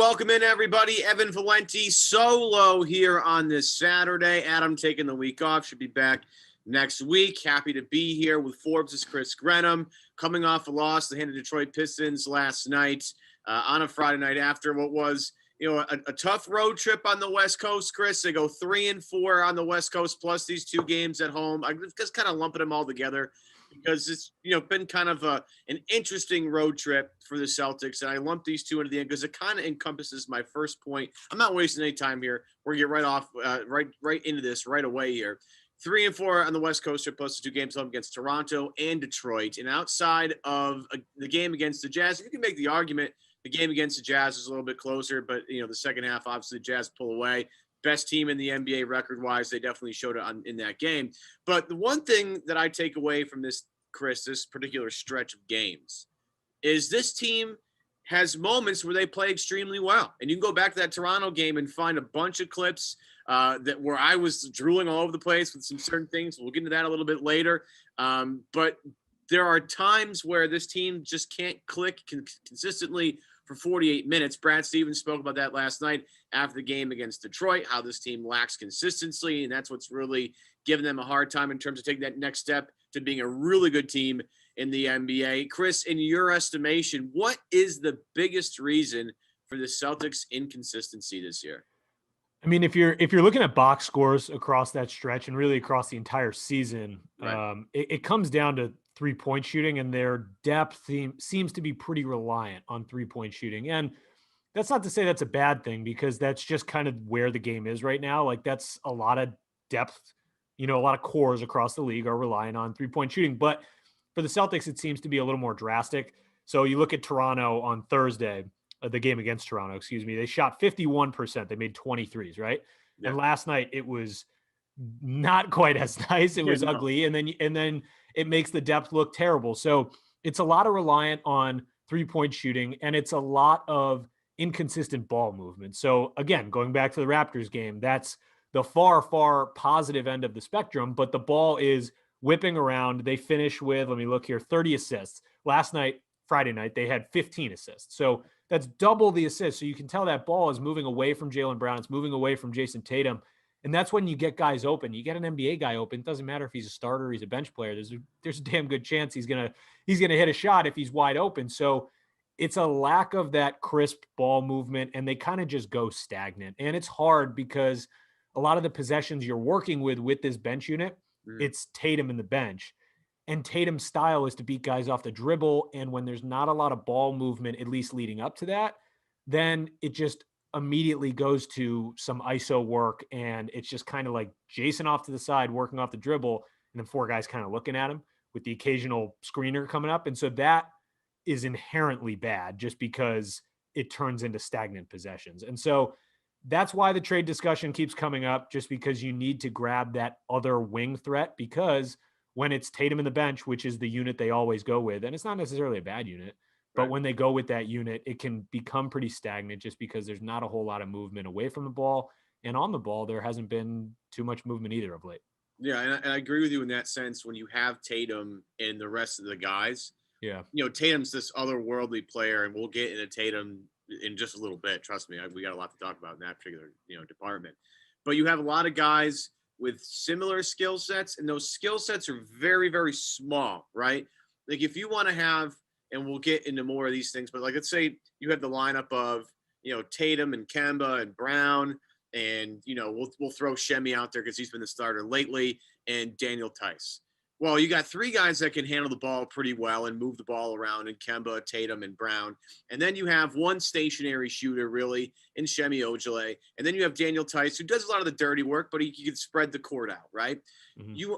Welcome in, everybody. Evan Valenti solo here on this Saturday. Adam taking the week off, should be back next week. Happy to be here with Forbes' Chris Grenham, coming off a loss to the Detroit Pistons last night on a Friday night after what was a tough road trip on the West Coast, Chris. They go 3-4 on the West Coast, plus these two games at home. I'm just kind of lumping them all together because it's been kind of an interesting road trip for the Celtics, and I lumped these two into the end because it kind of encompasses my first point. I'm not wasting any time here. We're gonna get right off, right into this right away here. 3-4 on the West Coast trip, plus the two games home against Toronto and Detroit. And outside of the game against the Jazz, you can make the argument the game against the Jazz is a little bit closer, but the second half, obviously, the Jazz pull away. Best team in the NBA record-wise. They definitely showed it in that game. But the one thing that I take away from this, Chris, this particular stretch of games, is this team has moments where they play extremely well. And you can go back to that Toronto game and find a bunch of clips where I was drooling all over the place with some certain things. We'll get into that a little bit later. But there are times where this team just can't click consistently for 48 minutes. Brad Stevens spoke about that last night after the game against Detroit, how this team lacks consistency, and that's what's really giving them a hard time in terms of taking that next step to being a really good team in the NBA. Chris, in your estimation, what is the biggest reason for the Celtics' inconsistency this year? I mean, if you're looking at box scores across that stretch and really across the entire season, right. It comes down to three-point shooting, and their depth seems to be pretty reliant on three-point shooting. And that's not to say that's a bad thing, because that's just kind of where the game is right now. Like, that's a lot of depth. A lot of cores across the league are relying on three-point shooting. But for the Celtics, it seems to be a little more drastic. So you look at Toronto on Thursday, the game against Toronto, they shot 51%. They made 23s, right? Yeah. And last night it was not quite as nice. It was ugly. And then it makes the depth look terrible. So it's a lot of reliant on three-point shooting, and it's a lot of inconsistent ball movement. So again, going back to the Raptors game, that's the far, far positive end of the spectrum, but the ball is whipping around. They finish with, let me look here, 30 assists. Last night, Friday night, they had 15 assists. So that's double the assists. So you can tell that ball is moving away from Jaylen Brown. It's moving away from Jayson Tatum. And that's when you get guys open. You get an NBA guy open. It doesn't matter if he's a starter or he's a bench player. There's a damn good chance he's gonna hit a shot if he's wide open. So it's a lack of that crisp ball movement, and they kind of just go stagnant. And it's hard because a lot of the possessions you're working with this bench unit, it's Tatum in the bench. And Tatum's style is to beat guys off the dribble. And when there's not a lot of ball movement, at least leading up to that, then it just immediately goes to some ISO work. And it's just kind of like Jayson off to the side, working off the dribble, and then four guys kind of looking at him with the occasional screener coming up. And so that is inherently bad just because it turns into stagnant possessions. And so that's why the trade discussion keeps coming up, just because you need to grab that other wing threat, because when it's Tatum in the bench, which is the unit they always go with, and it's not necessarily a bad unit, but when they go with that unit, it can become pretty stagnant just because there's not a whole lot of movement away from the ball. And on the ball, there hasn't been too much movement either of late. Yeah, and I agree with you in that sense. When you have Tatum and the rest of the guys, Tatum's this otherworldly player, and we'll get into Tatum in just a little bit. Trust me, we got a lot to talk about in that particular department. But you have a lot of guys with similar skill sets, and those skill sets are very, very small, right? Like, if you want to have, and we'll get into more of these things, but like, let's say you have the lineup of Tatum and Kemba and Brown, and we'll throw Shemi out there because he's been the starter lately, and Daniel Tice. Well, you got three guys that can handle the ball pretty well and move the ball around, in Kemba, Tatum, and Brown. And then you have one stationary shooter, really, in Shemi Ojale. And then you have Daniel Tice, who does a lot of the dirty work, but he can spread the court out, right? Mm-hmm.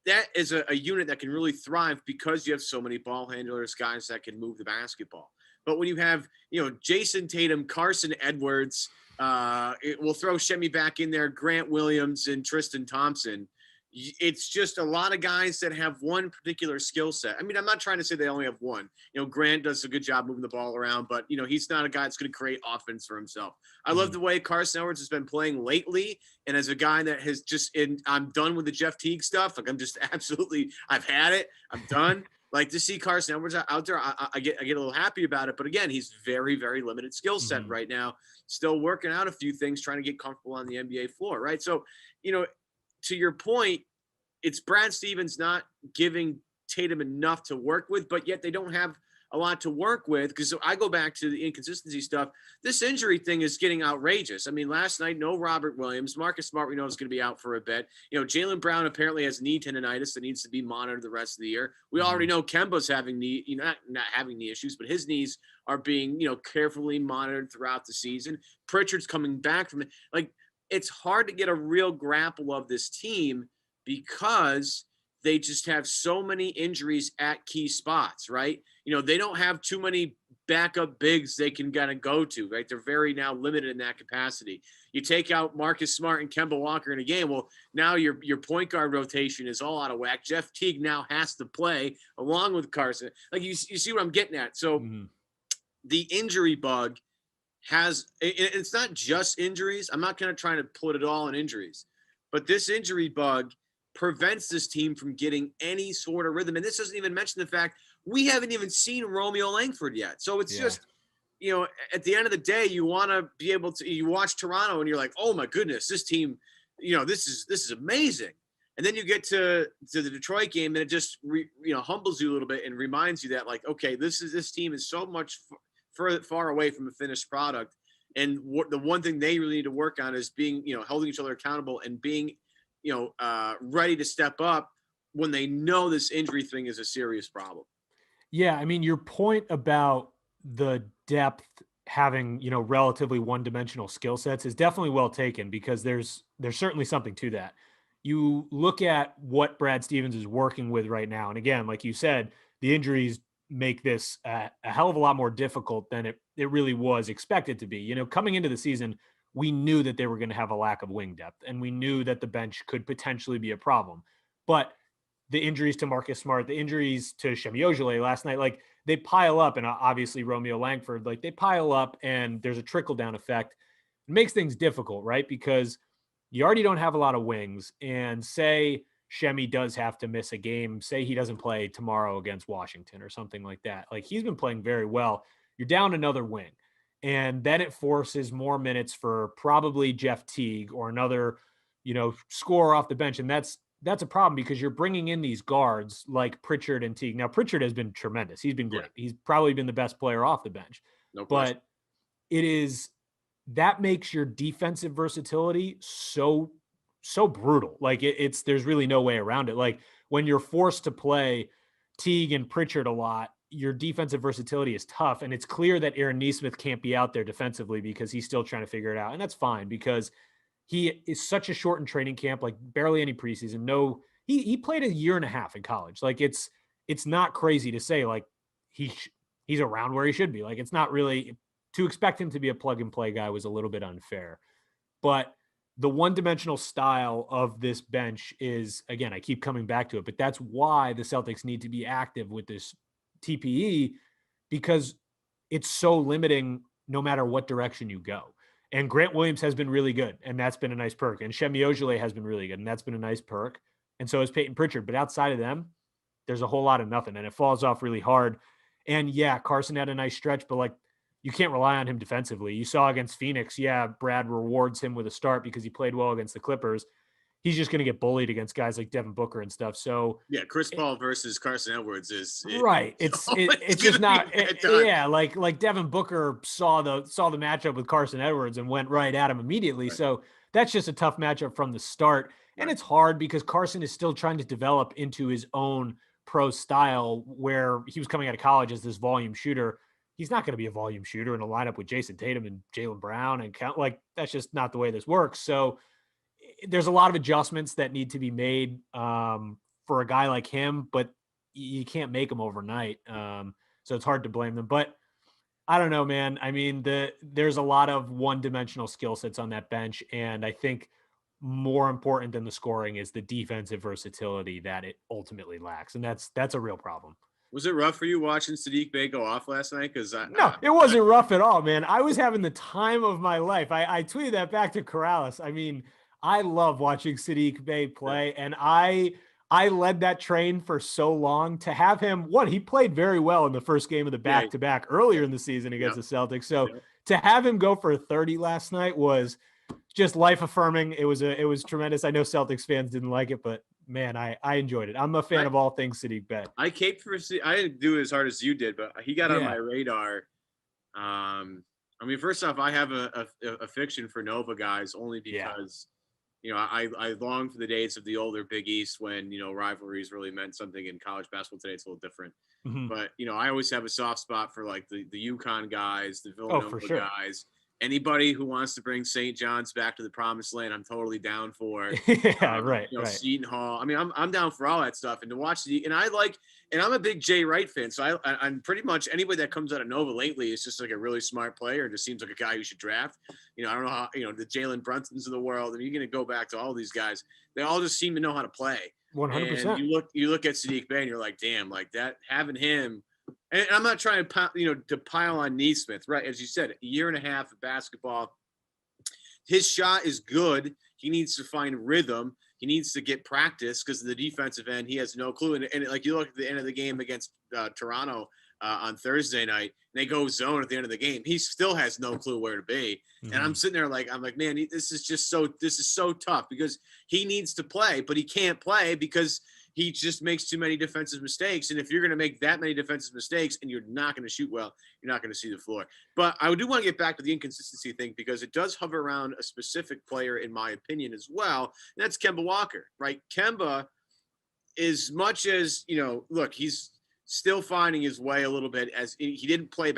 That is a unit that can really thrive because you have so many ball handlers, guys that can move the basketball. But when you have, Jayson Tatum, Carson Edwards, we'll throw Shemi back in there, Grant Williams, and Tristan Thompson. It's just a lot of guys that have one particular skill set. I mean, I'm not trying to say they only have one. Grant does a good job moving the ball around, but, he's not a guy that's going to create offense for himself. I love the way Carson Edwards has been playing lately. And as a guy that has I'm done with the Jeff Teague stuff. Like, I'm just absolutely, I've had it. I'm done. Like to see Carson Edwards out there, I get a little happy about it. But again, he's very, very limited skill set right now. Still working out a few things, trying to get comfortable on the NBA floor, right? So, to your point, it's Brad Stevens not giving Tatum enough to work with, but yet they don't have a lot to work with. Because I go back to the inconsistency stuff. This injury thing is getting outrageous. I mean, last night, no Robert Williams. Marcus Smart, we know, is going to be out for a bit. Jaylen Brown apparently has knee tendonitis that needs to be monitored the rest of the year. We already know Kemba's having knee, not having knee issues, but his knees are being, carefully monitored throughout the season. Pritchard's coming back from it. Like, it's hard to get a real grapple of this team because they just have so many injuries at key spots, right? They don't have too many backup bigs they can kind of go to, right? They're very now limited in that capacity. You take out Marcus Smart and Kemba Walker in a game, well, now your point guard rotation is all out of whack. Jeff Teague now has to play along with Carson. Like, you see what I'm getting at? So the injury bug it's not just injuries. I'm not going to try to put it all in injuries, but this injury bug prevents this team from getting any sort of rhythm. And this doesn't even mention the fact we haven't even seen Romeo Langford yet. So it's just, at the end of the day, you want to be able to, you watch Toronto and you're like, oh my goodness, this team, this is amazing. And then you get to the Detroit game and it just, humbles you a little bit and reminds you that, like, okay, this team is so much far away from a finished product. And the one thing they really need to work on is being, holding each other accountable and being, ready to step up when they know this injury thing is a serious problem. Yeah. I mean, your point about the depth having, relatively one-dimensional skill sets is definitely well taken, because there's certainly something to that. You look at what Brad Stevens is working with right now. And again, like you said, the injuries make this a hell of a lot more difficult than it really was expected to be. Coming into the season, we knew that they were going to have a lack of wing depth, and we knew that the bench could potentially be a problem. But the injuries to Marcus Smart, the injuries to Semi Ojeleye last night, like, they pile up, and obviously Romeo Langford, like, they pile up, and there's a trickle-down effect. It makes things difficult, right? Because you already don't have a lot of wings, and say Shemi does have to miss a game, say he doesn't play tomorrow against Washington or something like that. Like, he's been playing very well. You're down another wing. And then it forces more minutes for probably Jeff Teague or another, scorer off the bench. And that's a problem, because you're bringing in these guards like Pritchard and Teague. Now, Pritchard has been tremendous. He's been great. Yeah. He's probably been the best player off the bench. No question. But that makes your defensive versatility so brutal. Like, there's really no way around it. Like, when you're forced to play Teague and Pritchard a lot, your defensive versatility is tough. And it's clear that Aaron Nesmith can't be out there defensively because he's still trying to figure it out. And that's fine, because he is such a shortened training camp, like barely any preseason. No, he played a year and a half in college. Like, it's not crazy to say, like, he's around where he should be. Like, it's not really, to expect him to be a plug and play guy was a little bit unfair. But the one-dimensional style of this bench is, again, I keep coming back to it, but that's why the Celtics need to be active with this TPE, because it's so limiting no matter what direction you go. And Grant Williams has been really good, and that's been a nice perk. And Semi Ojeleye has been really good, and that's been a nice perk. And so is Peyton Pritchard. But outside of them, there's a whole lot of nothing, and it falls off really hard. And yeah, Carson had a nice stretch, but like, you can't rely on him defensively. You saw against Phoenix, yeah, Brad rewards him with a start because he played well against the Clippers. He's just going to get bullied against guys like Devin Booker and stuff. So yeah, Chris Paul versus Carson Edwards is right. It's just not. Yeah, like Devin Booker saw the matchup with Carson Edwards and went right at him immediately. Right. So that's just a tough matchup from the start, and it's hard because Carson is still trying to develop into his own pro style, where he was coming out of college as this volume shooter. He's not going to be a volume shooter in a lineup with Jayson Tatum and Jaylen Brown and that's just not the way this works. So there's a lot of adjustments that need to be made for a guy like him, but you can't make them overnight. So it's hard to blame them, but I don't know, man. I mean, there's a lot of one-dimensional skill sets on that bench. And I think more important than the scoring is the defensive versatility that it ultimately lacks. And that's a real problem. Was it rough for you watching Saddiq Bey go off last night? No, it wasn't rough at all, man. I was having the time of my life. I tweeted that back to Corrales. I mean, I love watching Saddiq Bey play, and I I led that train for so long. To have him, he played very well in the first game of the back-to-back earlier in the season against the Celtics. So to have him go for a 30 last night was just life affirming. It was tremendous. I know Celtics fans didn't like it, but man, I enjoyed it. I'm a fan of all things Saddiq Bey. I caped for I didn't do it as hard as you did, but he got on my radar. I mean, first off, I have a fiction for Nova guys only because I long for the days of the older Big East when rivalries really meant something. In college basketball today, it's a little different. But I always have a soft spot for like the UConn guys, the Villanova guys. Anybody who wants to bring St. John's back to the promised land, I'm totally down for. Right. Seton Hall. I mean, I'm down for all that stuff. And to watch and I'm a big Jay Wright fan. So I'm pretty much anybody that comes out of Nova lately is just like a really smart player. Just seems like a guy you should draft. I don't know how, the Jalen Brunsons of the world. I mean, you're going to go back to all these guys. They all just seem to know how to play. 100%. And you look at Saddiq Bey and you're like, damn, like that, having him. And I'm not trying to pile on Neesmith, right? As you said, a year and a half of basketball. His shot is good. He needs to find rhythm. He needs to get practice because of the defensive end. He has no clue. And like you look at the end of the game against Toronto on Thursday night, and they go zone at the end of the game. He still has no clue where to be. And I'm sitting there I'm like, man, this is so tough because he needs to play, but he can't play because he just makes too many defensive mistakes. And if you're going to make that many defensive mistakes and you're not going to shoot well, you're not going to see the floor. But I do want to get back to the inconsistency thing because it does hover around a specific player, in my opinion, as well. And that's Kemba Walker, right? Kemba, as much as, look, he's still finding his way a little bit as he didn't play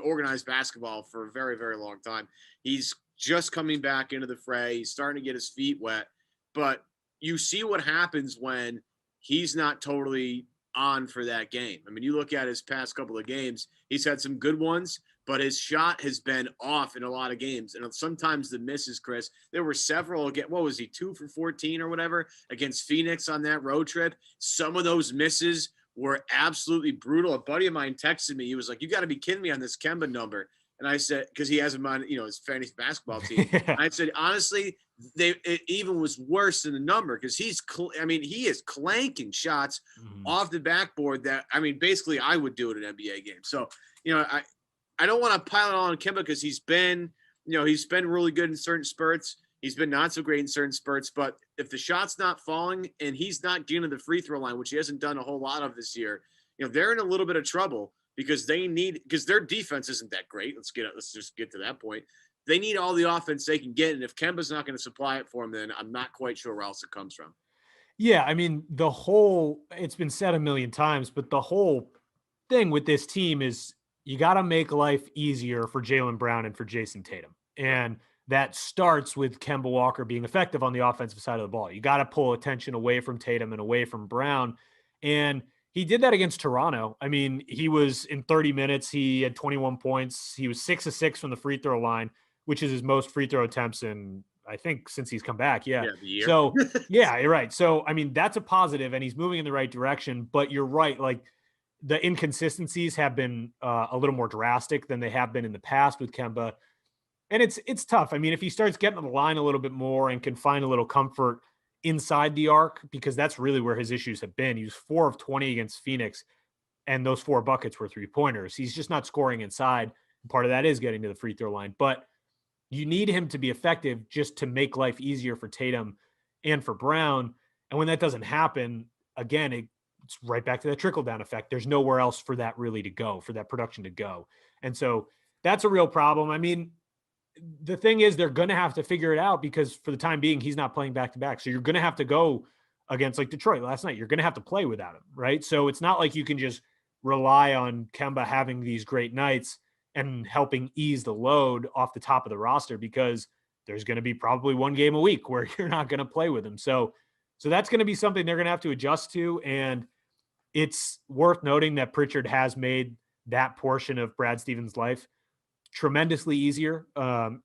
organized basketball for a very, very long time. He's just coming back into the fray. He's starting to get his feet wet. But you see what happens when he's not totally on for that game. I mean, you look at his past couple of games, he's had some good ones, but his shot has been off in a lot of games. And sometimes the misses, Chris, there were several again. What was he, 2 for 14 or whatever against Phoenix on that road trip? Some of those misses were absolutely brutal. A buddy of mine texted me. He was like, you got to be kidding me on this Kemba number. And I said, because he has him on, his fantasy basketball team. I said, honestly, it even was worse than the number because he is clanking shots off the backboard that, basically I would do at an NBA game. So, I don't want to pile it all on Kemba because he's been really good in certain spurts. He's been not so great in certain spurts, but if the shot's not falling and he's not getting to the free throw line, which he hasn't done a whole lot of this year, they're in a little bit of trouble. Because their defense isn't that great. Let's just get to that point. They need all the offense they can get, and if Kemba's not going to supply it for them, then I'm not quite sure where else it comes from. Yeah, it's been said a million times, but the whole thing with this team is you got to make life easier for Jaylen Brown and for Jayson Tatum, and that starts with Kemba Walker being effective on the offensive side of the ball. You got to pull attention away from Tatum and away from Brown, and he did that against Toronto. I mean, he was in 30 minutes. He had 21 points. He was 6 of 6 from the free throw line, which is his most free throw attempts in, I think, since he's come back. Yeah. The year. So, yeah, you're right. So, that's a positive, and he's moving in the right direction. But you're right. Like, the inconsistencies have been a little more drastic than they have been in the past with Kemba. And it's tough. If he starts getting to the line a little bit more and can find a little comfort inside the arc, because that's really where his issues have been. He was 4 of 20 against Phoenix, and those 4 buckets were 3-pointers. He's just not scoring inside. Part of that is getting to the free throw line, but you need him to be effective just to make life easier for Tatum and for Brown. And when that doesn't happen, again, it's right back to that trickle down effect. There's nowhere else for that really to go, for that production to go. And so that's a real problem. The thing is, they're going to have to figure it out because for the time being, he's not playing back-to-back. So you're going to have to go against like Detroit last night. You're going to have to play without him, right? So it's not like you can just rely on Kemba having these great nights and helping ease the load off the top of the roster because there's going to be probably one game a week where you're not going to play with him. So that's going to be something they're going to have to adjust to. And it's worth noting that Pritchard has made that portion of Brad Stevens' life tremendously easier,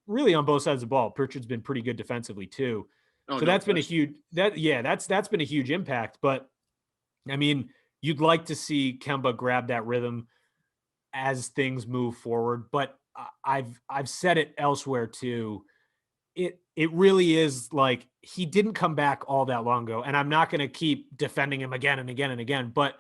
really on both sides of the ball. Pritchard's been pretty good defensively too. That's been a huge that's been a huge impact. But you'd like to see Kemba grab that rhythm as things move forward. But I've said it elsewhere too. it really is like he didn't come back all that long ago. And I'm not going to keep defending him again and again and again, but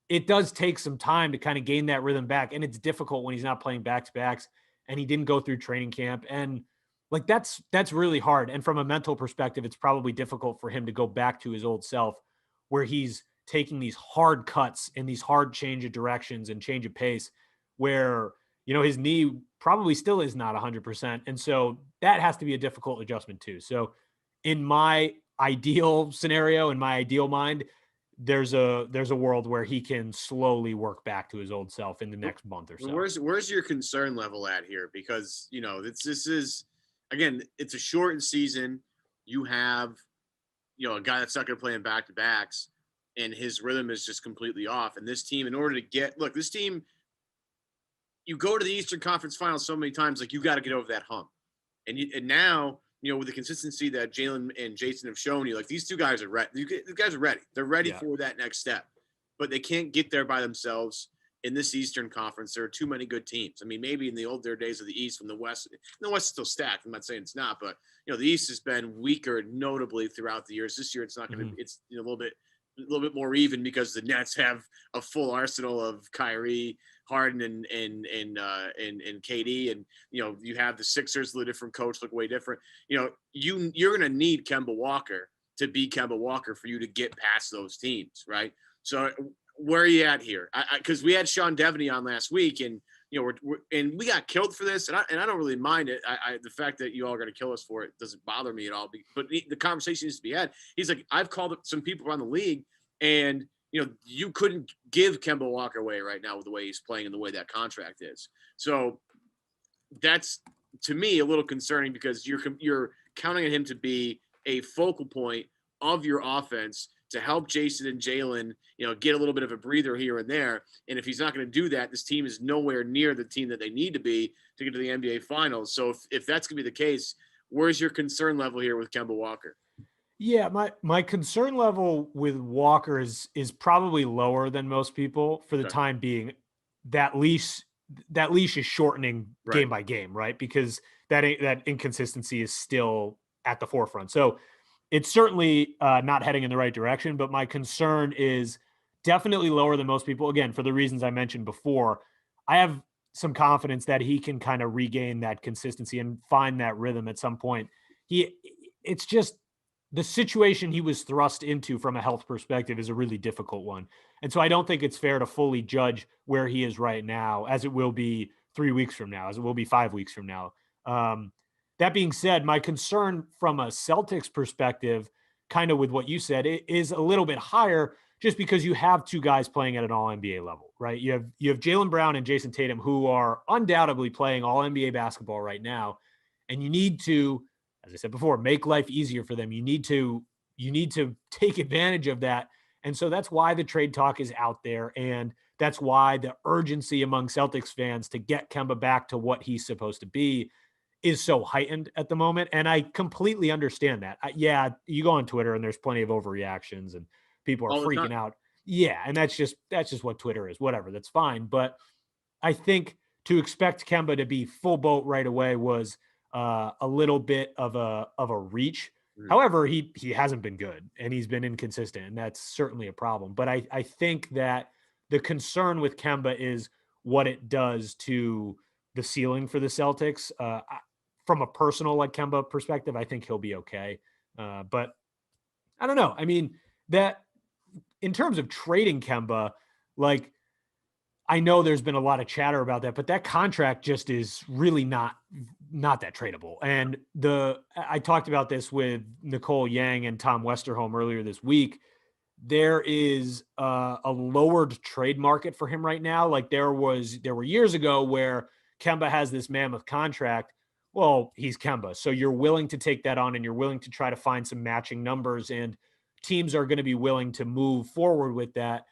it does take some time to kind of gain that rhythm back. And it's difficult when he's not playing back-to-backs and he didn't go through training camp. And like, that's really hard. And from a mental perspective, it's probably difficult for him to go back to his old self where he's taking these hard cuts and these hard change of directions and change of pace where, his knee probably still is not 100%. And so that has to be a difficult adjustment too. So in my ideal scenario, in my ideal mind, there's a world where he can slowly work back to his old self in the next month or so. Where's your concern level at here? Because, this is, again, it's a shortened season. You have, a guy that's not going to play in back-to-backs, and his rhythm is just completely off. And this team, in order to this team, you go to the Eastern Conference Finals so many times, like, you got to get over that hump. And now, with the consistency that Jaylen and Jayson have shown you, like, these two guys are ready. These guys are ready. They're ready for that next step. But they can't get there by themselves in this Eastern Conference. There are too many good teams. I mean, maybe in the older days of the East, when the West is still stacked. I'm not saying it's not, but, the East has been weaker notably throughout the years. This year, it's not going to it's a little bit more even because the Nets have a full arsenal of Kyrie, Harden, and KD, and you have the Sixers with a different coach, look way different. You're going to need Kemba Walker to be Kemba Walker for you to get past those teams, right? So where are you at here? Because we had Sean Devaney on last week, and and we got killed for this, and I don't really mind it. The fact that you all are going to kill us for it doesn't bother me at all. But the conversation needs to be had. He's like, I've called up some people around the league, and you couldn't give Kemba Walker away right now with the way he's playing and the way that contract is. So that's, to me, a little concerning because you're counting on him to be a focal point of your offense to help Jayson and Jaylen, get a little bit of a breather here and there. And if he's not going to do that, this team is nowhere near the team that they need to be to get to the NBA Finals. So if that's going to be the case, where's your concern level here with Kemba Walker? Yeah, my concern level with Walker is probably lower than most people for the time being. That leash is shortening game by game, right? Because that inconsistency is still at the forefront. So it's certainly not heading in the right direction, but my concern is definitely lower than most people. Again, for the reasons I mentioned before, I have some confidence that he can kind of regain that consistency and find that rhythm at some point. It's just the situation he was thrust into from a health perspective is a really difficult one. And so I don't think it's fair to fully judge where he is right now, as it will be 3 weeks from now, as it will be 5 weeks from now. That being said, my concern from a Celtics perspective, kind of with what you said, it is a little bit higher just because you have two guys playing at an all NBA level, right? You have Jaylen Brown and Jayson Tatum, who are undoubtedly playing all NBA basketball right now. And you need to, as I said before, make life easier for them. You need to take advantage of that. And so that's why the trade talk is out there. And that's why the urgency among Celtics fans to get Kemba back to what he's supposed to be is so heightened at the moment. And I completely understand that. You go on Twitter and there's plenty of overreactions and people are freaking out. Yeah. And that's just what Twitter is, whatever, that's fine. But I think to expect Kemba to be full boat right away was a little bit of a reach. However, he hasn't been good and he's been inconsistent, and that's certainly a problem. But I think that the concern with Kemba is what it does to the ceiling for the Celtics. From a personal like Kemba perspective, I think he'll be okay. But I don't know. I mean, that in terms of trading Kemba, like, I know there's been a lot of chatter about that, but that contract just is really not that tradable. And I talked about this with Nicole Yang and Tom Westerholm earlier this week. There is a lowered trade market for him right now. Like there were years ago where Kemba has this mammoth contract. Well, he's Kemba. So you're willing to take that on and you're willing to try to find some matching numbers, and teams are going to be willing to move forward with that.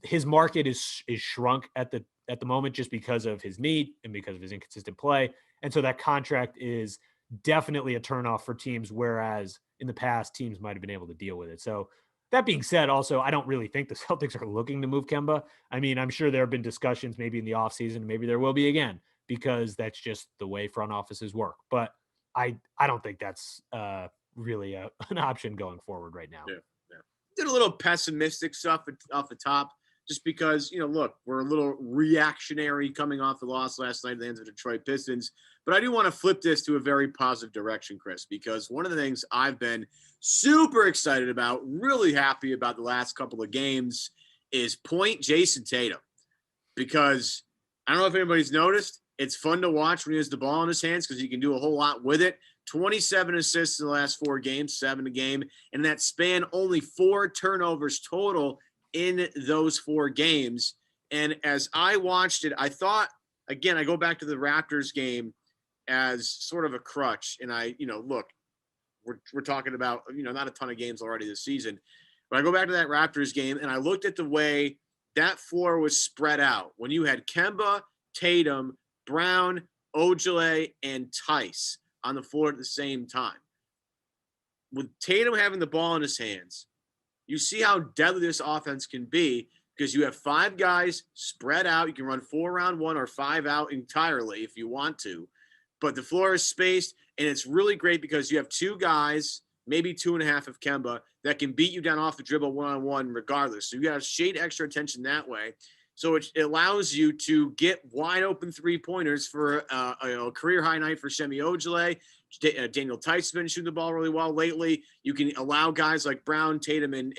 His market is shrunk at the moment just because of his knee and because of his inconsistent play. And so that contract is definitely a turnoff for teams, whereas in the past teams might have been able to deal with it. So that being said, also, I don't really think the Celtics are looking to move Kemba. I mean, I'm sure there have been discussions maybe in the offseason, maybe there will be again, because that's just the way front offices work. But I don't think that's really an option going forward right now. Yeah, yeah. Did a little pessimistic stuff off the top, just because, look, we're a little reactionary coming off the loss last night at the hands of the Detroit Pistons. But I do want to flip this to a very positive direction, Chris, because one of the things I've been super excited about, really happy about the last couple of games, is point Jayson Tatum. Because I don't know if anybody's noticed, it's fun to watch when he has the ball in his hands because he can do a whole lot with it. 27 assists in the last 4 games, 7 a game. And that span, only 4 turnovers total in those 4 games. And as I watched it, I thought, again, I go back to the Raptors game as sort of a crutch. And look, we're talking about, not a ton of games already this season. But I go back to that Raptors game and I looked at the way that floor was spread out. When you had Kemba, Tatum, Brown, Ojale, and Tice on the floor at the same time. With Tatum having the ball in his hands, you see how deadly this offense can be because you have 5 guys spread out. You can run 4 around 1 or 5 out entirely if you want to. But the floor is spaced, and it's really great because you have 2 guys, maybe 2.5 of Kemba, that can beat you down off the dribble one-on-one regardless. So you got to shade extra attention that way. So it allows you to get wide open 3-pointers for a career high night for Semi Ojeleye. Daniel Tice has been shooting the ball really well lately. You can allow guys like Brown, Tatum, and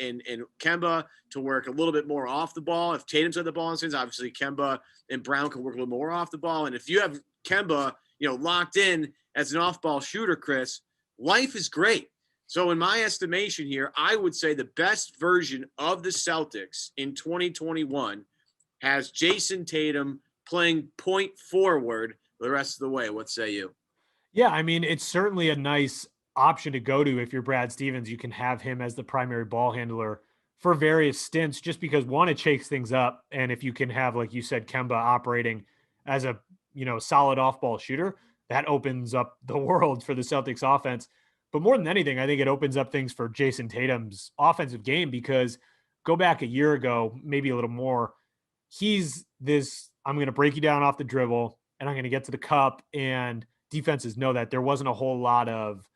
Kemba to work a little bit more off the ball. If Tatum's got the ball in his hands, obviously Kemba and Brown can work a little more off the ball. And if you have Kemba, locked in as an off-ball shooter, Chris, life is great. So in my estimation here, I would say the best version of the Celtics in 2021 has Jayson Tatum playing point forward the rest of the way. What say you? Yeah, I mean, it's certainly a nice option to go to if you're Brad Stevens. You can have him as the primary ball handler for various stints just because, one, it shakes things up. And if you can have, like you said, Kemba operating as a, solid off-ball shooter, that opens up the world for the Celtics offense. But more than anything, I think it opens up things for Jayson Tatum's offensive game because go back a year ago, maybe a little more, he's this, I'm going to break you down off the dribble and I'm going to get to the cup, and defenses know that there wasn't a whole lot of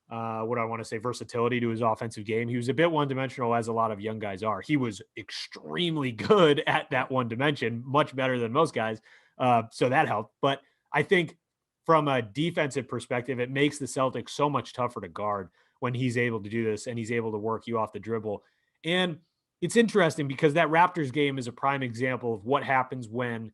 what I want to say versatility to his offensive game. He was a bit one-dimensional, as a lot of young guys are. He was extremely good at that one dimension, much better than most guys. So that helped. But I think from a defensive perspective, it makes the Celtics so much tougher to guard when he's able to do this and he's able to work you off the dribble. And it's interesting because that Raptors game is a prime example of what happens when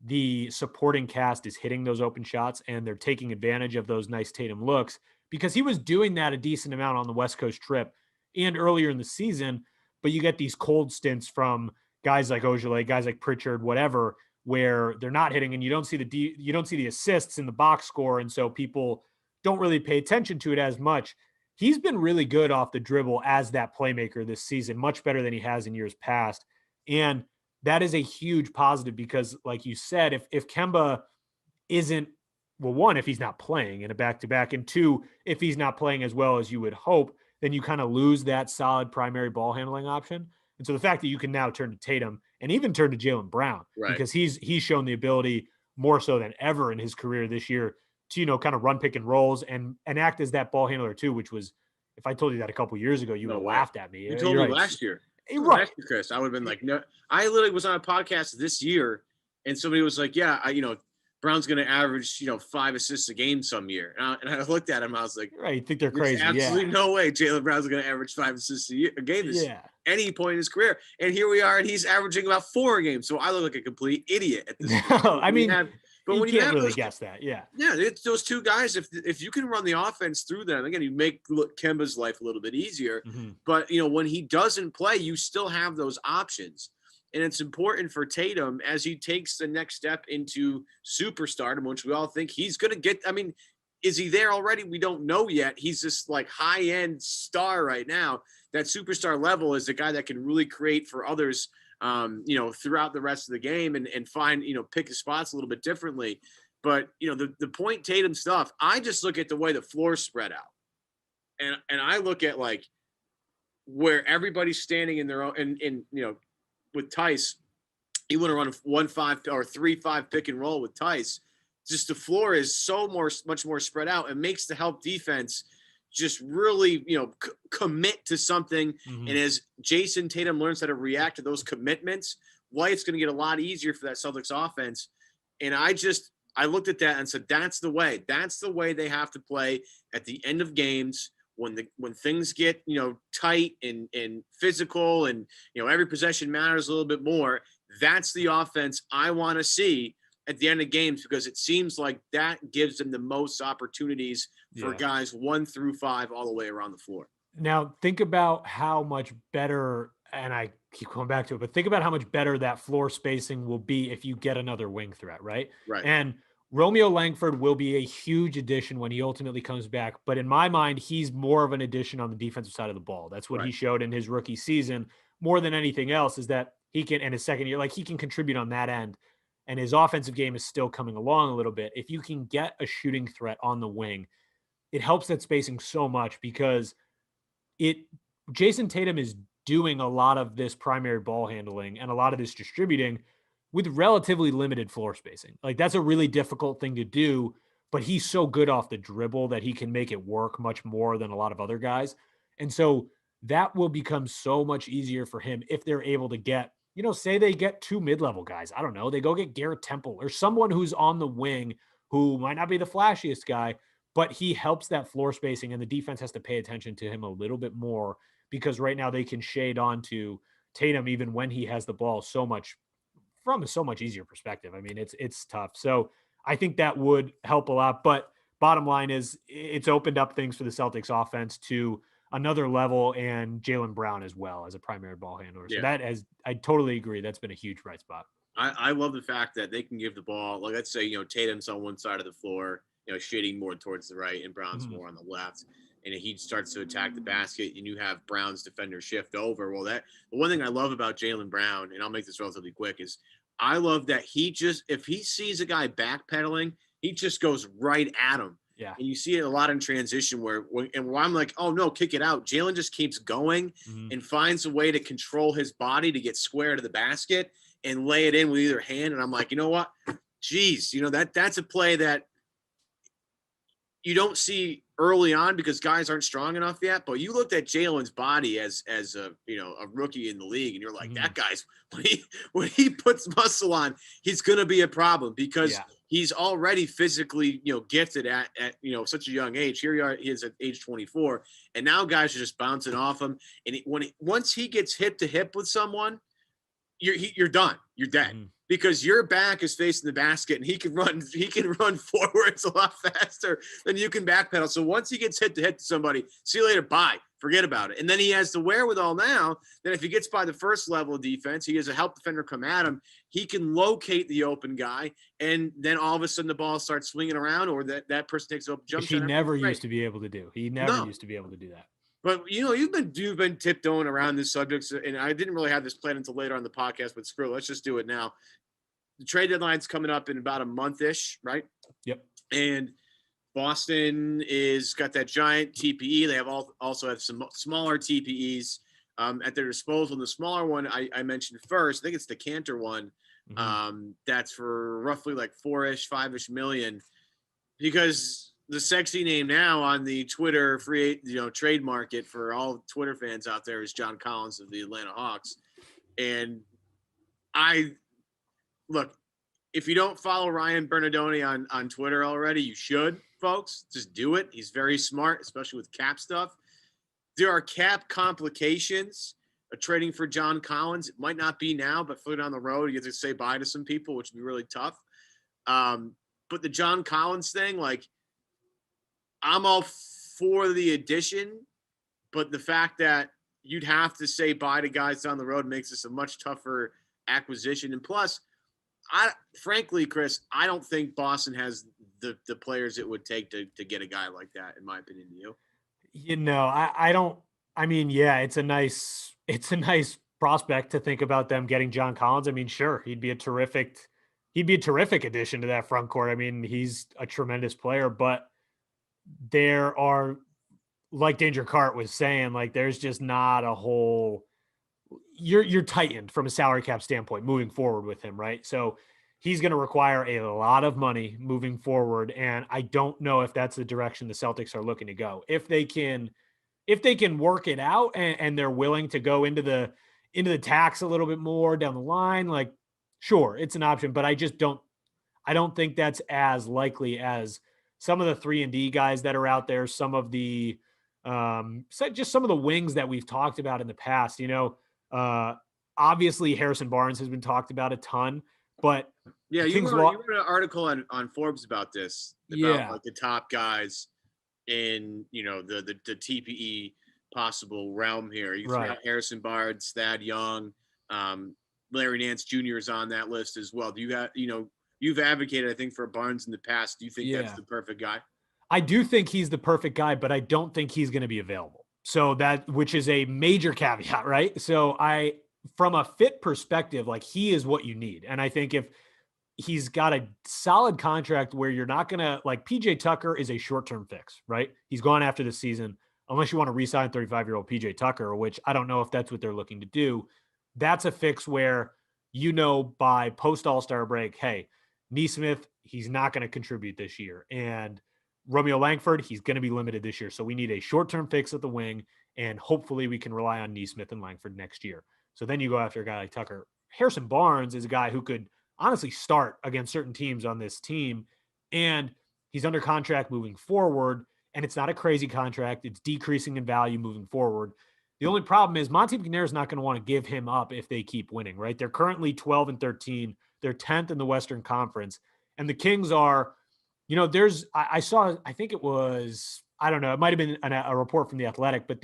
the supporting cast is hitting those open shots and they're taking advantage of those nice Tatum looks, because he was doing that a decent amount on the West Coast trip and earlier in the season. But you get these cold stints from guys like Ojale, guys like Pritchard, whatever, where they're not hitting and you don't see the assists in the box score. And so people don't really pay attention to it as much. He's been really good off the dribble as that playmaker this season, much better than he has in years past. And that is a huge positive because, like you said, if Kemba isn't, well, one, if he's not playing in a back-to-back, and 2, if he's not playing as well as you would hope, then you kind of lose that solid primary ball handling option. And so the fact that you can now turn to Tatum and even turn to Jaylen Brown, right, because he's shown the ability more so than ever in his career this year to, kind of run pick and rolls and act as that ball handler too, which was, if I told you that a couple years ago, you would have laughed at me. You told me last year. Right. Last year, Chris, I would have been like, no. I literally was on a podcast this year and somebody was like, yeah, Brown's going to average, 5 assists a game some year. And I looked at him. I was like, right. You think they're crazy. Absolutely no way Jaylen Brown's going to average 5 assists a game this any point in his career. And here we are, and he's averaging about 4 a game. So I look like a complete idiot at this point. No, I mean, but you when can't really guess that. Yeah. Yeah, it's those 2 guys. If you can run the offense through them, again, you make Kemba's life a little bit easier. Mm-hmm. But, when he doesn't play, you still have those options. And it's important for Tatum as he takes the next step into superstardom, which we all think he's going to get. I mean, is he there already? We don't know yet. He's this like high-end star right now. That superstar level is the guy that can really create for others, throughout the rest of the game and find, pick his spots a little bit differently. But, the point Tatum stuff, I just look at the way the floor's spread out. And I look at like where everybody's standing in their own, and with Tice, you want to run a 1-5 or 3-5 pick and roll with Tice. just the floor is much more spread out. It makes the help defense just really, commit to something. Mhm. And as Jayson Tatum learns how to react to those commitments, White's going to get a lot easier for that Celtics offense. And I looked at that and said, that's the way. That's the way they have to play at the end of games when things get, tight and physical and, every possession matters a little bit more. That's the offense I want to see at the end of games, because it seems like that gives them the most opportunities for guys 1 through 5 all the way around the floor. Now, think about how much better, and I keep going back to it, but think about how much better that floor spacing will be if you get another wing threat, right? Right. And Romeo Langford will be a huge addition when he ultimately comes back. But in my mind, he's more of an addition on the defensive side of the ball. That's what he showed in his rookie season more than anything else, is that he can, in his second year, like he can contribute on that end. And his offensive game is still coming along a little bit. If you can get a shooting threat on the wing, it helps that spacing so much, because Jayson Tatum is doing a lot of this primary ball handling and a lot of this distributing with relatively limited floor spacing. Like, that's a really difficult thing to do, but he's so good off the dribble that he can make it work much more than a lot of other guys. And so that will become so much easier for him if they're able to get, say they get 2 mid-level guys. I don't know. They go get Garrett Temple or someone who's on the wing who might not be the flashiest guy, but he helps that floor spacing, and the defense has to pay attention to him a little bit more, because right now they can shade onto Tatum even when he has the ball from a so much easier perspective. I mean, it's tough. So I think that would help a lot. But bottom line is, it's opened up things for the Celtics offense to another level, and Jaylen Brown as well as a primary ball handler. So I totally agree. That's been a huge bright spot. I love the fact that they can give the ball, like, let's say, Tatum's on one side of the floor, shading more towards the right, and Brown's more on the left. And he starts to attack the basket, and you have Brown's defender shift over. Well, the one thing I love about Jaylen Brown, and I'll make this relatively quick, is I love that if he sees a guy backpedaling, he just goes right at him. Yeah. And you see it a lot in transition where I'm like, oh no, kick it out. Jaylen just keeps going and finds a way to control his body to get square to the basket and lay it in with either hand. And I'm like, you know what? Geez, that's a play that you don't see early on because guys aren't strong enough yet. But you looked at Jaylen's body as a rookie in the league, and you're like, that guy's when he puts muscle on, he's gonna be a problem, because he's already physically gifted at such a young age. Here he is at age 24, and now guys are just bouncing off him. And once he gets hip to hip with someone, you're done. You're dead. Because your back is facing the basket, and he can run forwards a lot faster than you can backpedal. So once he gets hit to somebody, see you later, bye, forget about it. And then he has the wherewithal now that if he gets by the first level of defense, he has a help defender come at him, he can locate the open guy, and then all of a sudden the ball starts swinging around, or that person takes up jump shot. He never used to be able to do. He never used to be able to do that. But you've been tiptoeing around this subject, and I didn't really have this planned until later on the podcast. But screw it, let's just do it now. The trade deadline's coming up in about a month-ish, right? Yep. And Boston is got that giant TPE. They also have some smaller TPEs at their disposal. And the smaller one I mentioned first, I think it's the Cantor one. That's for roughly like 5-ish million, because the sexy name now on the Twitter free trade market for all Twitter fans out there is John Collins of the Atlanta Hawks. And look, if you don't follow Ryan Bernardoni on Twitter already, you should, folks. Just do it. He's very smart, especially with cap stuff. There are cap complications of trading for John Collins. It might not be now, but further down the road, you have to say bye to some people, which would be really tough. But the John Collins thing, like, I'm all for the addition, but the fact that you'd have to say bye to guys down the road makes this a much tougher acquisition. And plus, frankly, Chris, I don't think Boston has the players it would take to get a guy like that, in my opinion. Do you? I don't. I mean, yeah, it's a nice prospect to think about them getting John Collins. I mean, sure, he'd be a terrific addition to that front court. I mean, he's a tremendous player, but there are, like Danger Cart was saying, like, there's just not a whole. You're tightened from a salary cap standpoint moving forward with him, right? So he's going to require a lot of money moving forward. And I don't know if that's the direction the Celtics are looking to go. If they can work it out and they're willing to go into the tax a little bit more down the line, like, sure, it's an option, but I don't think that's as likely as some of the 3-and-D guys that are out there, some of the just some of the wings that we've talked about in the past. Obviously Harrison Barnes has been talked about a ton, but yeah, you wrote an article on Forbes about this, about like the top guys in the TPE possible realm here. You threw out Harrison Barnes, Thad Young, Larry Nance Jr. is on that list as well. Do you got you've advocated, I think, for Barnes in the past. Do you think that's the perfect guy? I do think he's the perfect guy, but I don't think he's going to be available. So which is a major caveat, right? So from a fit perspective, like, he is what you need. And I think if he's got a solid contract where you're not going to, like, PJ Tucker is a short-term fix, right? He's gone after the season, unless you want to re-sign 35-year-old PJ Tucker, which I don't know if that's what they're looking to do. That's a fix where, by post All-Star break, hey, Nesmith, he's not going to contribute this year. And Romeo Langford, he's going to be limited this year. So we need a short-term fix at the wing, and hopefully we can rely on Nesmith and Langford next year. So then you go after a guy like Tucker. Harrison Barnes is a guy who could honestly start against certain teams on this team, and he's under contract moving forward, and it's not a crazy contract. It's decreasing in value moving forward. The only problem is Monte McNair is not going to want to give him up if they keep winning, right? They're currently 12-13. They're 10th in the Western Conference. And the Kings are, I saw, I think it was, I don't know, it might have been a report from The Athletic, but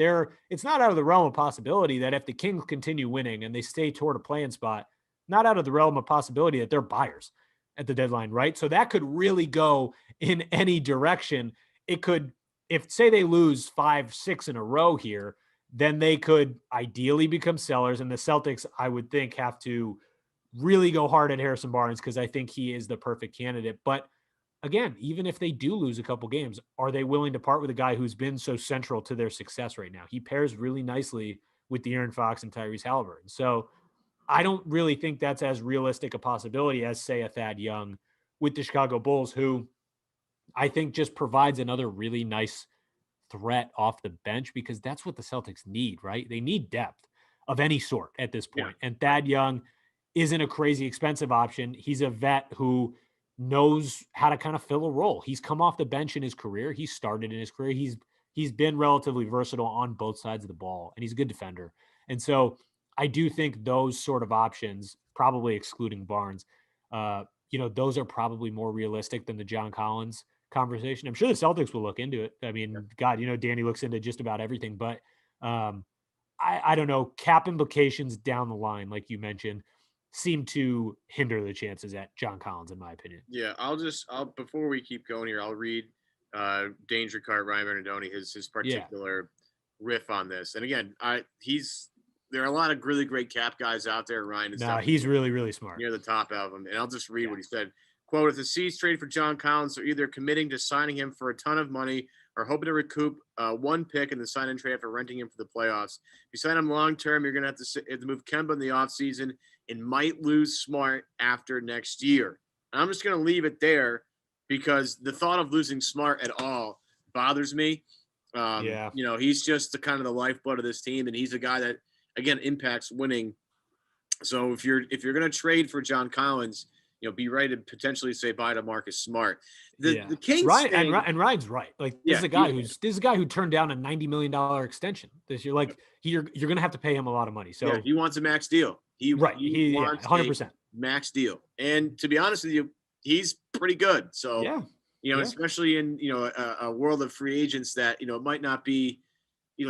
it's not out of the realm of possibility that if the Kings continue winning and they stay toward a play-in spot, not out of the realm of possibility that they're buyers at the deadline, right? So that could really go in any direction. It could, if say they lose 5-6 in a row here, then they could ideally become sellers. And the Celtics, I would think, have to really go hard at Harrison Barnes because I think he is the perfect candidate. But again, even if they do lose a couple games, are they willing to part with a guy who's been so central to their success right now? He pairs really nicely with De'Aaron Fox and Tyrese Halliburton. So I don't really think that's as realistic a possibility as, say, a Thad Young with the Chicago Bulls, who I think just provides another really nice threat off the bench, because that's what the Celtics need, right? They need depth of any sort at this point. Yeah. And Thad Young isn't a crazy expensive option. He's a vet who knows how to kind of fill a role. He's come off the bench in his career. He started in his career. He's been relatively versatile on both sides of the ball, and he's a good defender. And so I do think those sort of options, probably excluding Barnes, those are probably more realistic than the John Collins conversation. I'm sure the Celtics will look into it. I mean, God, Danny looks into just about everything, but I don't know, cap implications down the line, like you mentioned, seem to hinder the chances at John Collins, in my opinion. Yeah, I'll before we keep going here, I'll read Danger Cart Ryan Bernardoni, his particular riff on this. And again, there are a lot of really great cap guys out there. Ryan is he's really, really smart. Near the top of them. And I'll just read what he said. Quote, if the C's trade for John Collins, they're either committing to signing him for a ton of money or hoping to recoup one pick in the sign-in trade after renting him for the playoffs. If you sign him long-term, you're going to have to move Kemba in the offseason and might lose Smart after next year. And I'm just going to leave it there because the thought of losing Smart at all bothers me. He's just the kind of the lifeblood of this team, and he's a guy that, again, impacts winning. So if you're going to trade for John Collins, be ready to potentially say bye to Marcus Smart. The Kings and Ryan's right. Like, this is a guy who turned down a $90 million extension this year. Like, you're going to have to pay him a lot of money. So he wants a max deal. He wants 100% max deal. And to be honest with you, he's pretty good. So especially in a world of free agents that it might not be.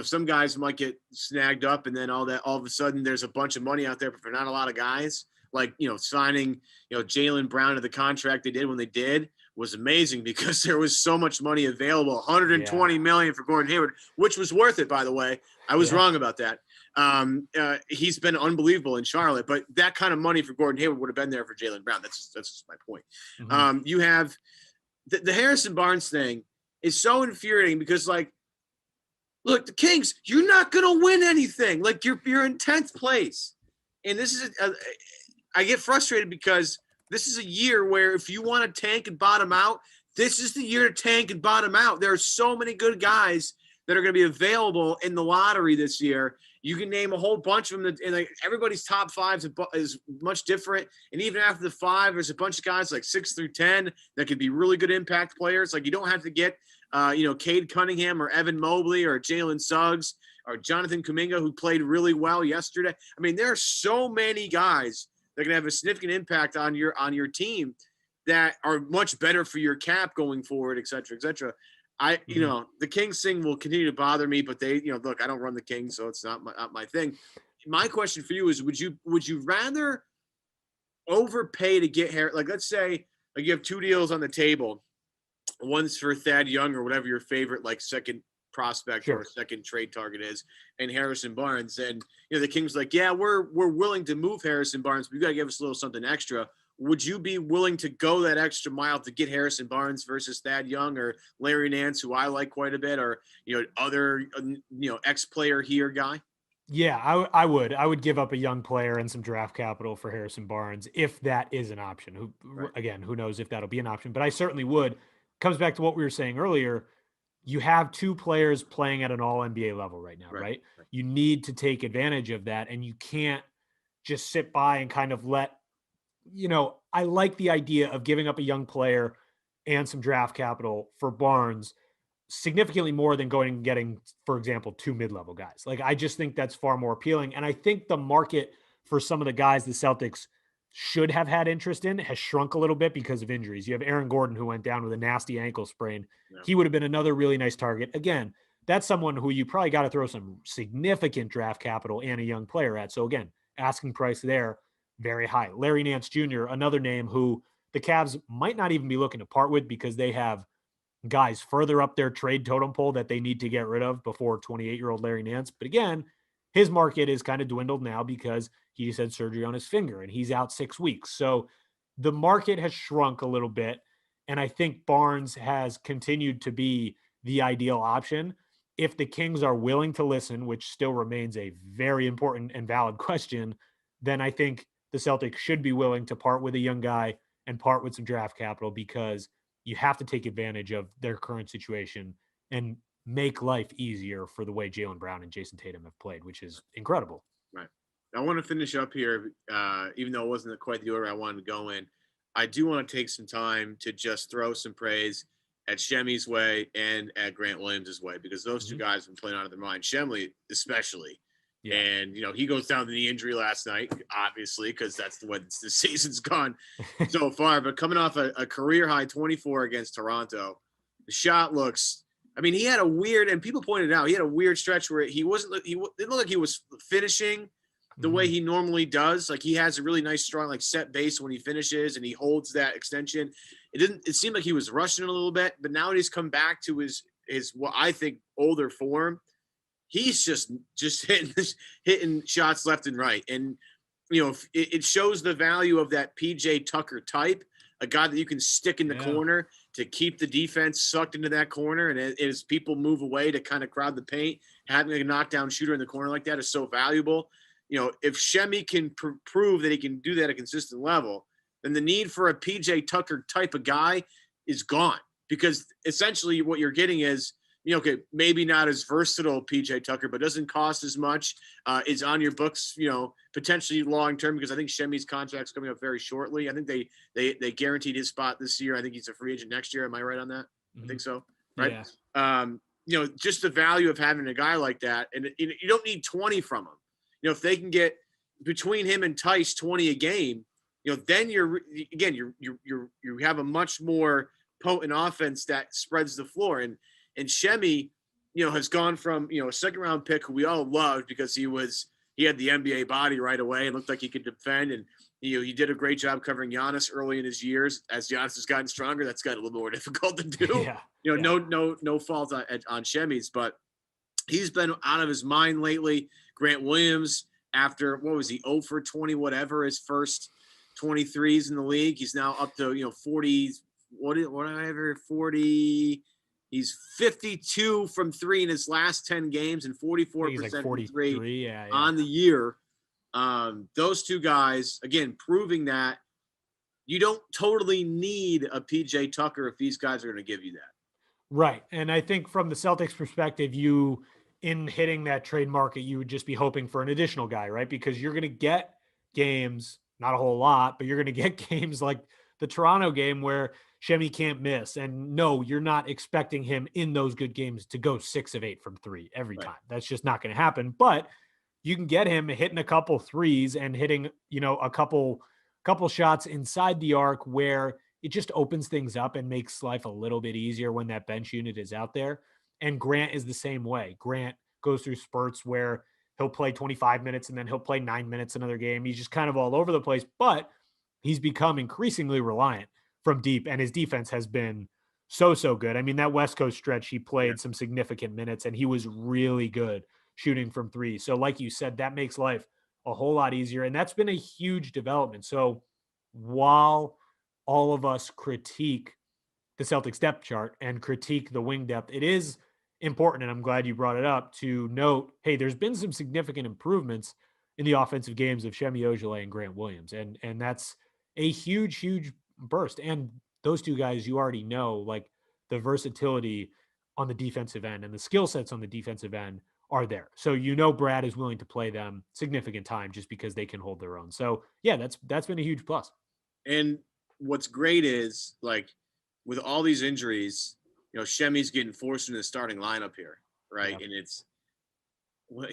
Some guys might get snagged up, and then all of a sudden there's a bunch of money out there, but for not a lot of guys. Like, signing, Jaylen Brown to the contract they did when they did was amazing because there was so much money available, $120 million for Gordon Hayward, which was worth it, by the way. I was wrong about that. He's been unbelievable in Charlotte, but that kind of money for Gordon Hayward would have been there for Jaylen Brown. That's just my point. Mm-hmm. You have the Harrison Barnes thing is so infuriating because, like, look, the Kings, you're not going to win anything. Like, you're in 10th place. And this is I get frustrated because this is a year where if you want to tank and bottom out, this is the year to tank and bottom out. There are so many good guys that are going to be available in the lottery this year. You can name a whole bunch of them, and like everybody's top five is much different. And even after the 5, there's a bunch of guys like 6 through 10 that could be really good impact players. Like you don't have to get, Cade Cunningham or Evan Mobley or Jalen Suggs or Jonathan Kuminga, who played really well yesterday. I mean, there are so many guys that can have a significant impact on your team that are much better for your cap going forward, et cetera, et cetera. The Kings thing will continue to bother me, but they, look, I don't run the Kings, so it's not my thing. My question for you is, would you rather overpay to get Harris? Like, let's say like you have 2 deals on the table. One's for Thad Young or whatever your favorite, like second prospect or second trade target is, and Harrison Barnes. And, the Kings like, yeah, we're willing to move Harrison Barnes, but you got to give us a little something extra. Would you be willing to go that extra mile to get Harrison Barnes versus Thad Young or Larry Nance, who I like quite a bit, or, other, ex-player here guy? Yeah, I would give up a young player and some draft capital for Harrison Barnes if that is an option. Again, who knows if that'll be an option, but I certainly would. Comes back to what we were saying earlier. You have 2 players playing at an all NBA level right now, right? You need to take advantage of that, and you can't just sit by and kind of let, I like the idea of giving up a young player and some draft capital for Barnes significantly more than going and getting, for example, 2 mid-level guys. Like, I just think that's far more appealing. And I think the market for some of the guys the Celtics should have had interest in has shrunk a little bit because of injuries. You have Aaron Gordon, who went down with a nasty ankle sprain. Yeah. He would have been another really nice target. Again, that's someone who you probably got to throw some significant draft capital and a young player at. So again, asking price there, very high. Larry Nance Jr., another name who the Cavs might not even be looking to part with because they have guys further up their trade totem pole that they need to get rid of before 28-year-old Larry Nance. But again, his market is kind of dwindled now because he just had surgery on his finger and he's out 6 weeks. So the market has shrunk a little bit. And I think Barnes has continued to be the ideal option. If the Kings are willing to listen, which still remains a very important and valid question, then I think the Celtics should be willing to part with a young guy and part with some draft capital, because you have to take advantage of their current situation and make life easier for the way Jaylen Brown and Jayson Tatum have played, which is incredible. Right. I want to finish up here, even though it wasn't quite the order I wanted to go in. I do want to take some time to just throw some praise at Shemmy's way and at Grant Williams' way, because those 2 guys have been playing out of their mind. Shemley especially. Yeah. And, he goes down to the injury last night, obviously, because that's the way the season's gone so far. But coming off a career-high 24 against Toronto, the shot looks – I mean, he had a weird – and people pointed out, he had a weird stretch where he didn't look like he was finishing the way he normally does. Like, he has a really nice, strong, like, set base when he finishes, and he holds that extension. It seemed like he was rushing it a little bit, but now he's come back to his what I think older form. He's just hitting shots left and right. And, it shows the value of that PJ Tucker type, a guy that you can stick in the corner to keep the defense sucked into that corner. And as people move away to kind of crowd the paint, having a knockdown shooter in the corner like that is so valuable. If Shemmy can prove that he can do that at a consistent level, then the need for a PJ Tucker type of guy is gone, because essentially what you're getting is, okay, maybe not as versatile PJ Tucker, but doesn't cost as much, is on your books, potentially long-term, because I think Shemmy's contract's coming up very shortly. I think they guaranteed his spot this year. I think he's a free agent next year. Am I right on that? I think so. Right. Yeah. Just the value of having a guy like that, and you don't need 20 from him. If they can get between him and Tice 20 a game, then you have a much more potent offense that spreads the floor. And Shemmy, has gone from, a second round pick who we all loved because he had the NBA body right away and looked like he could defend. And, he did a great job covering Giannis early in his years. As Giannis has gotten stronger, that's gotten a little more difficult to do. Yeah. No fault on Shemmy's, but he's been out of his mind lately. Grant Williams, after, what was he, 0 for 20, whatever, his first 23s in the league. He's now up to, 40, whatever, 40. He's 52 from 3 in his last 10 games and 44% from 3 on the year. Those 2 guys, again, proving that you don't totally need a PJ Tucker if these guys are going to give you that. Right. And I think from the Celtics perspective, in hitting that trade market, you would just be hoping for an additional guy, right? Because you're going to get games, not a whole lot, but you're going to get games like the Toronto game where Shemi can't miss. And no, you're not expecting him in those good games to go 6 of 8 from 3 every time. That's just not going to happen. But you can get him hitting a couple threes and hitting, a couple shots inside the arc where it just opens things up and makes life a little bit easier when that bench unit is out there. And Grant is the same way. Grant goes through spurts where he'll play 25 minutes and then he'll play 9 minutes another game. He's just kind of all over the place, but he's become increasingly reliant from deep, and his defense has been so good. I mean, that West Coast stretch, he played some significant minutes and he was really good shooting from 3. So like you said, that makes life a whole lot easier. And that's been a huge development. So while all of us critique the Celtics depth chart and critique the wing depth, it is important, and I'm glad you brought it up, to note, hey, there's been some significant improvements in the offensive games of Shemi Ojeleye and Grant Williams. And that's a huge burst. And those two guys, you already know, like the versatility on the defensive end and the skill sets on the defensive end are there. So Brad is willing to play them significant time just because they can hold their own. So yeah, that's been a huge plus. And what's great is, like, with all these injuries, Shemi's getting forced into the starting lineup here, right? Yeah. And it's,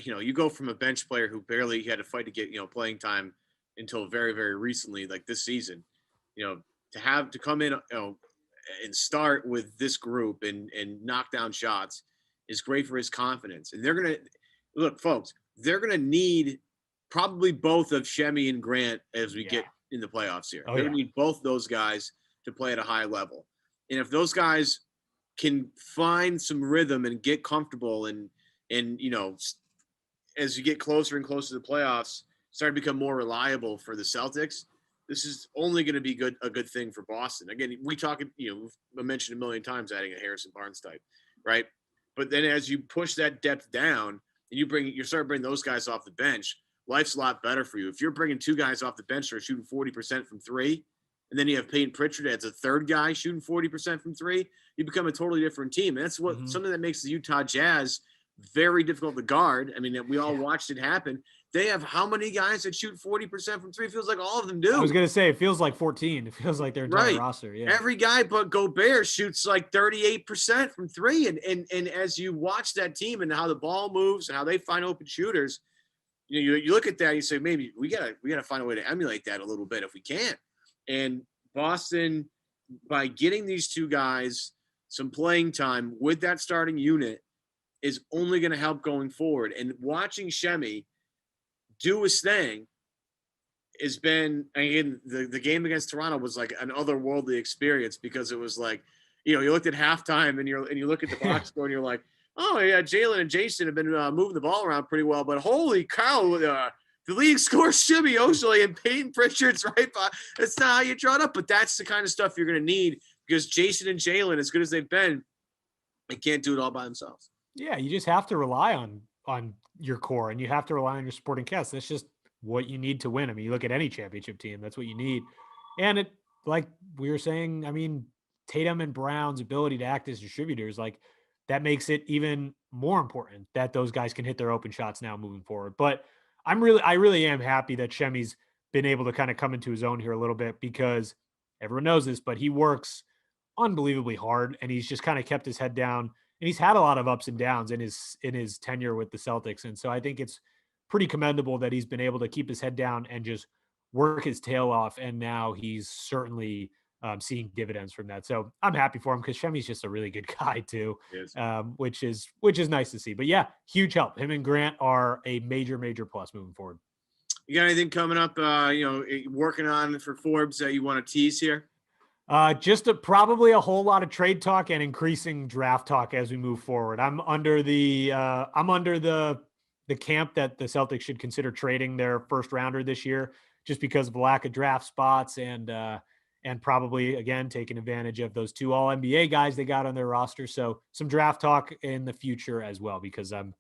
you go from a bench player who barely had to fight to get, playing time until very, very recently, like this season, to come in, and start with this group and knock down shots is great for his confidence. And they're going to look, folks, they're going to need probably both of Shemi and Grant as we get in the playoffs here. They're going to need both those guys to play at a high level. And if those guys can find some rhythm and get comfortable and as you get closer and closer to the playoffs, start to become more reliable for the Celtics, this is only going to be a good thing for Boston. Again, we talk, we've mentioned a million times adding a Harrison Barnes type, right? But then as you push that depth down and you start bringing those guys off the bench, life's a lot better for you. If you're bringing 2 guys off the bench that are shooting 40% from 3, and then you have Peyton Pritchard as a third guy shooting 40% from 3, you become a totally different team. And that's something that makes the Utah Jazz very difficult to guard. I mean, we all watched it happen. They have how many guys that shoot 40% from 3? It feels like all of them do. I was going to say, it feels like 14. It feels like their entire roster. Yeah. Every guy but Gobert shoots like 38% from 3. And as you watch that team and how the ball moves and how they find open shooters, you look at that and you say, maybe we gotta find a way to emulate that a little bit if we can. And Boston, by getting these 2 guys some playing time with that starting unit, is only going to help going forward. And watching Shemi do his thing has been, again, the game against Toronto was like an otherworldly experience, because it was like, you looked at halftime and you look at the box score and you're like, oh yeah, Jalen and Jayson have been moving the ball around pretty well, but holy cow, the league scores Shemi Ojeleye and Peyton Pritchard's right by. That's not how you draw it up, but that's the kind of stuff you're going to need, because Jayson and Jalen, as good as they've been, they can't do it all by themselves. Yeah, you just have to rely on your core, and you have to rely on your supporting cast. That's just what you need to win. I mean, you look at any championship team, that's what you need. And it, like we were saying, I mean, Tatum and Brown's ability to act as distributors, like that makes it even more important that those guys can hit their open shots now moving forward. But I really am happy that Shemi's been able to kind of come into his own here a little bit, because everyone knows this, but he works unbelievably hard, and he's just kind of kept his head down, and he's had a lot of ups and downs in his tenure with the Celtics. And so I think it's pretty commendable that he's been able to keep his head down and just work his tail off. And now he's certainly seeing dividends from that. So I'm happy for him, because Shemi's just a really good guy too, which is nice to see. But yeah, huge help. Him and Grant are a major plus moving forward. You got anything coming up, working on for Forbes that you want to tease here? Just probably a whole lot of trade talk and increasing draft talk as we move forward. I'm under the camp that the Celtics should consider trading their first rounder this year, just because of the lack of draft spots, and probably again taking advantage of those 2 All-NBA guys they got on their roster. So some draft talk in the future as well, because I'm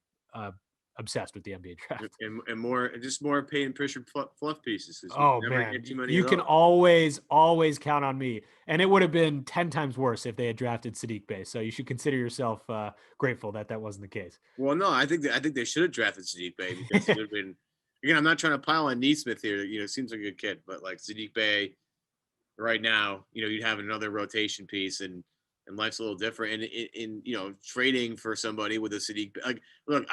obsessed with the NBA draft. And more, just more Peyton Pritchard fluff pieces. Oh man, you can always count on me. And it would have been 10 times worse if they had drafted Saddiq Bey. So you should consider yourself grateful that wasn't the case. Well, no, I think they should have drafted Saddiq Bey because it would have been. Again, I'm not trying to pile on Neesmith here. Seems like a good kid, but like Saddiq Bey, right now, you'd have another rotation piece, and life's a little different. And in trading for somebody with a Saddiq, like, look,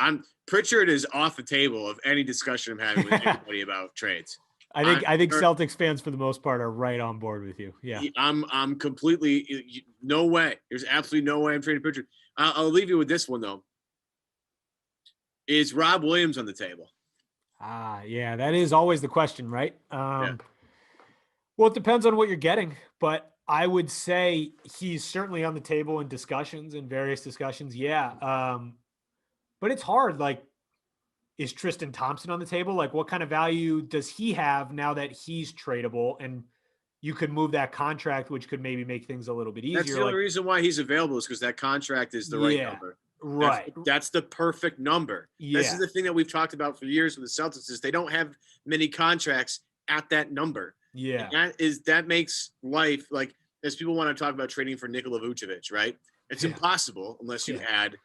Pritchard is off the table of any discussion I'm having with anybody about trades. I think Celtics fans for the most part are right on board with you. Yeah, I'm completely no way. There's absolutely no way I'm trading Pritchard. I'll leave you with this one though. Is Rob Williams on the table? Yeah, that is always the question, right? Yeah. Well, it depends on what you're getting, but I would say he's certainly on the table in various discussions. Yeah. But it's hard. Like, is Tristan Thompson on the table? Like, what kind of value does he have now that he's tradable and you could move that contract, which could maybe make things a little bit easier? That's the only reason why he's available is because that contract is the right number. Right. That's the perfect number. Yeah. This is the thing that we've talked about for years with the Celtics is they don't have many contracts at that number. Yeah. And that makes life, like, as people want to talk about trading for Nikola Vucevic, right? It's impossible unless you add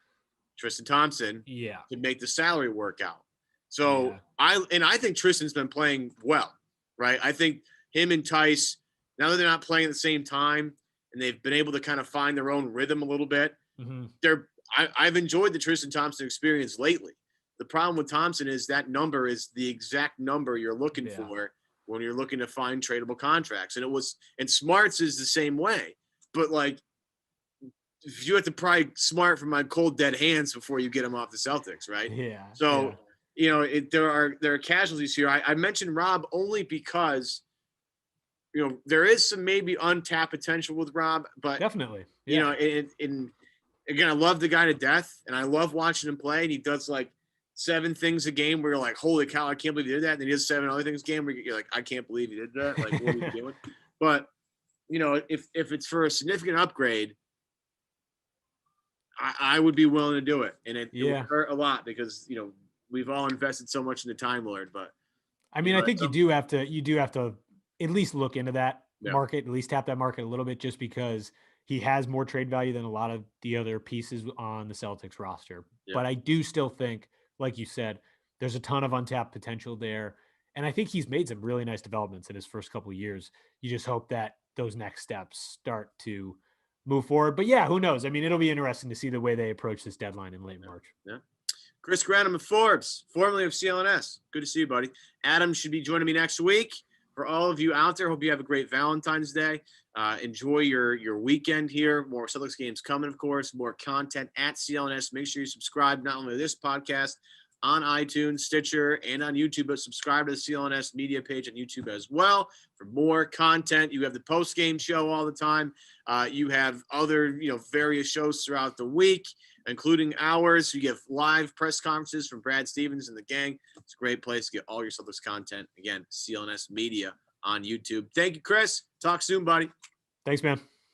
Tristan Thompson to make the salary work out. So I think Tristan's been playing well, right? I think him and Tice, now that they're not playing at the same time and they've been able to kind of find their own rhythm a little bit, I've enjoyed the Tristan Thompson experience lately. The problem with Thompson is that number is the exact number you're looking for when you're looking to find tradable contracts. And Smart's is the same way. But like, you have to pry Smart from my cold dead hands before you get him off the Celtics, right? Yeah. So, there are casualties here. I mentioned Rob only because, there is some maybe untapped potential with Rob, but definitely, again, I love the guy to death, and I love watching him play. And he does like 7 things a game where you're like, "Holy cow, I can't believe he did that!" And then he does 7 other things a game where you're like, "I can't believe he did that!" Like, what are you doing? But if it's for a significant upgrade, I would be willing to do it, and it would hurt a lot because we've all invested so much in the Time Lord. But I mean, I think you do have to at least look into that market, at least tap that market a little bit, just because he has more trade value than a lot of the other pieces on the Celtics roster. Yeah. But I do still think, like you said, there's a ton of untapped potential there. And I think he's made some really nice developments in his first couple of years. You just hope that those next steps start to move forward. But yeah, who knows? I mean, it'll be interesting to see the way they approach this deadline in late March. Yeah. Chris Grenham of Forbes, formerly of CLNS. Good to see you, buddy. Adam should be joining me next week. For all of you out there, hope you have a great Valentine's Day. Enjoy your weekend here. More Celtics games coming, of course. More content at CLNS. Make sure you subscribe not only to this podcast on iTunes, Stitcher, and on YouTube, but subscribe to the CLNS media page on YouTube as well for more content. You have the post-game show all the time. You have other, various shows throughout the week, including ours. You get live press conferences from Brad Stevens and the gang. It's a great place to get all your Celtics content. Again, CLNS Media on YouTube. Thank you, Chris. Talk soon, buddy. Thanks, man.